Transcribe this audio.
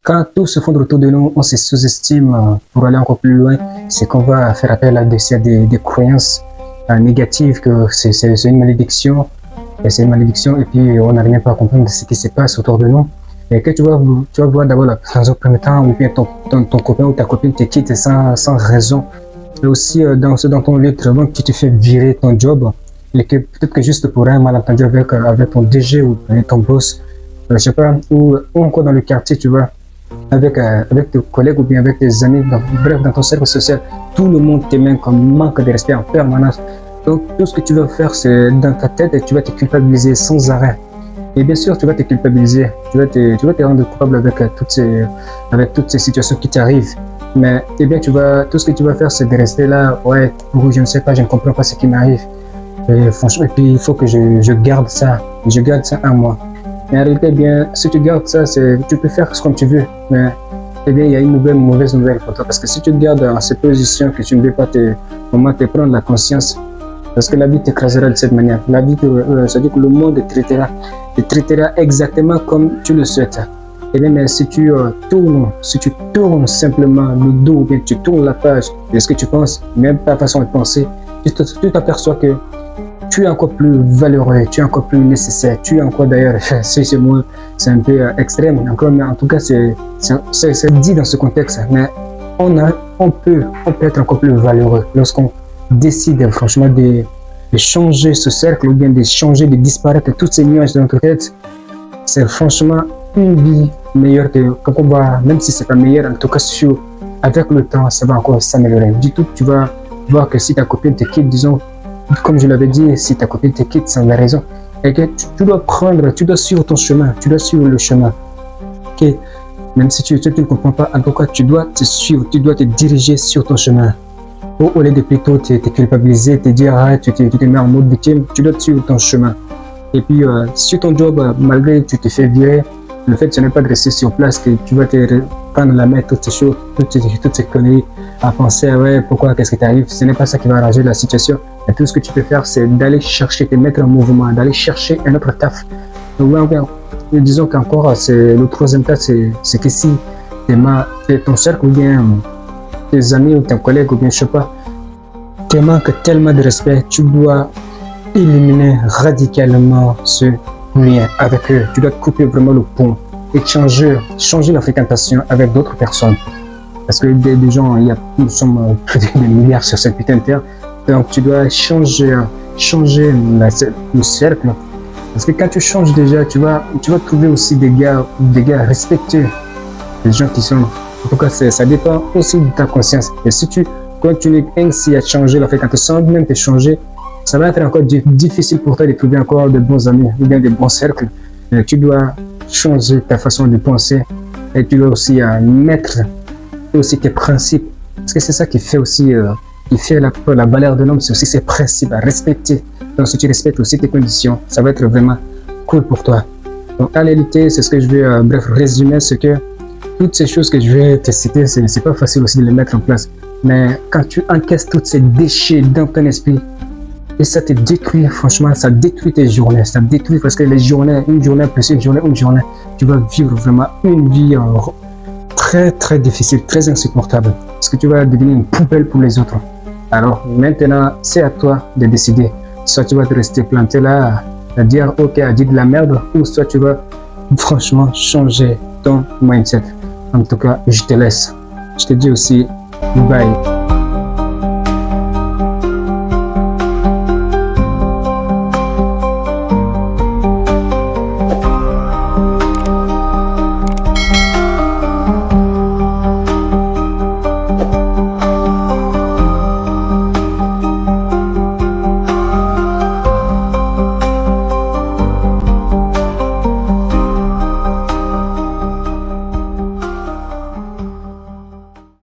quand tout se fond autour de nous, on se sous-estime pour aller encore plus loin, c'est qu'on va faire appel à des croyances négatives, que c'est une malédiction, et c'est une malédiction, et puis on n'arrive même pas à comprendre ce qui se passe autour de nous. Et que tu vas voir d'abord dans un premier temps, ou bien ton copain ou ta copine te quitte sans raison. Et aussi dans ton lieu de travail, tu te fais virer ton job, et que peut-être que juste pour un malentendu avec ton DG ou avec ton boss, je sais pas, ou encore dans le quartier, tu vois, avec tes collègues ou bien avec tes amis, bref, dans ton cercle social, tout le monde t'aime comme manque de respect en permanence. Donc tout ce que tu vas faire, c'est dans ta tête et tu vas te culpabiliser sans arrêt. Et bien sûr, tu vas te culpabiliser, tu vas te rendre coupable avec toutes ces situations qui t'arrivent. Mais eh bien, tout ce que tu vas faire, c'est de rester là, ouais, je ne sais pas, je ne comprends pas ce qui m'arrive. Et franchement, et puis il faut que je garde ça en moi. Mais en réalité, eh bien, si tu gardes ça, tu peux faire ce que tu veux. Mais eh bien, il y a une mauvaise nouvelle pour toi. Parce que si tu te gardes en cette position que tu ne veux pas te prendre la conscience, parce que la vie t'écrasera de cette manière. La vie, c'est-à-dire que le monde te traitera exactement comme tu le souhaites. Et bien, mais si tu tournes simplement le dos, ou bien tu tournes la page de ce que tu penses, même ta façon de penser, tu t'aperçois que tu es encore plus valeureux, tu es encore plus nécessaire, tu es encore d'ailleurs, c'est moi, c'est un peu extrême, encore, mais en tout cas, c'est dit dans ce contexte, mais on peut être encore plus valeureux lorsqu'on décide franchement de changer ce cercle ou bien de changer, de disparaître toutes ces nuages de notre tête. C'est franchement une vie meilleure qu'on va, même si c'est pas meilleur, en tout cas avec le temps, ça va encore s'améliorer. Du tout, tu vas voir que si ta copine te quitte, disons, comme je l'avais dit, si ta copine te quitte sans la raison, et que tu dois suivre ton chemin, tu dois suivre le chemin. Okay? Même si tu ne comprends pas, en tout cas, tu dois te suivre, tu dois te diriger sur ton chemin. Au lieu de plutôt te culpabiliser, te dire arrête, tu te mets en mode victime, tu dois suivre ton chemin. Et puis, sur ton job, malgré que tu te fais virer, le fait ce n'est pas de rester sur place, que tu vas te prendre la main, toutes ces choses, toutes ces conneries, à penser, ouais, pourquoi, qu'est-ce qui t'arrive, ce n'est pas ça qui va arranger la situation. Et tout ce que tu peux faire, c'est d'aller chercher, te mettre en mouvement, d'aller chercher un autre taf. Donc, disons qu'encore, le troisième cas, c'est que si ton cercle ou bien tes amis ou tes collègues ou bien je sais pas, te manque tellement de respect, tu dois éliminer radicalement ce lien avec eux. Tu dois couper vraiment le pont et changer la fréquentation avec d'autres personnes. Parce que des gens, nous sommes plus de milliards sur cette putain de terre. Donc tu dois changer le cercle. Parce que quand tu changes déjà, tu vas trouver aussi des gars respectueux. Des gens qui sont... En tout cas, ça dépend aussi de ta conscience. Et si tu continues ainsi à changer la fréquentation, sans même te changer, ça va être encore difficile pour toi de trouver encore de bons amis ou bien de bons cercles. Et tu dois changer ta façon de penser et tu dois aussi mettre aussi tes principes. Parce que c'est ça qui fait aussi la valeur de l'homme, c'est aussi ses principes à respecter. Donc si tu respectes aussi tes conditions, ça va être vraiment cool pour toi. Donc en réalité, c'est ce que je vais résumer, c'est que toutes ces choses que je vais te citer, c'est pas facile aussi de les mettre en place. Mais quand tu encaisses tous ces déchets dans ton esprit, et ça te détruit, franchement, ça détruit tes journées. Ça détruit parce que une journée plus une journée, tu vas vivre vraiment une vie très très difficile, très insupportable. Parce que tu vas devenir une poubelle pour les autres. Alors maintenant, c'est à toi de décider. Soit tu vas te rester planté là, à dire ok, à dire de la merde, ou soit tu vas franchement changer ton mindset. En tout cas, je te laisse. Je te dis aussi bye.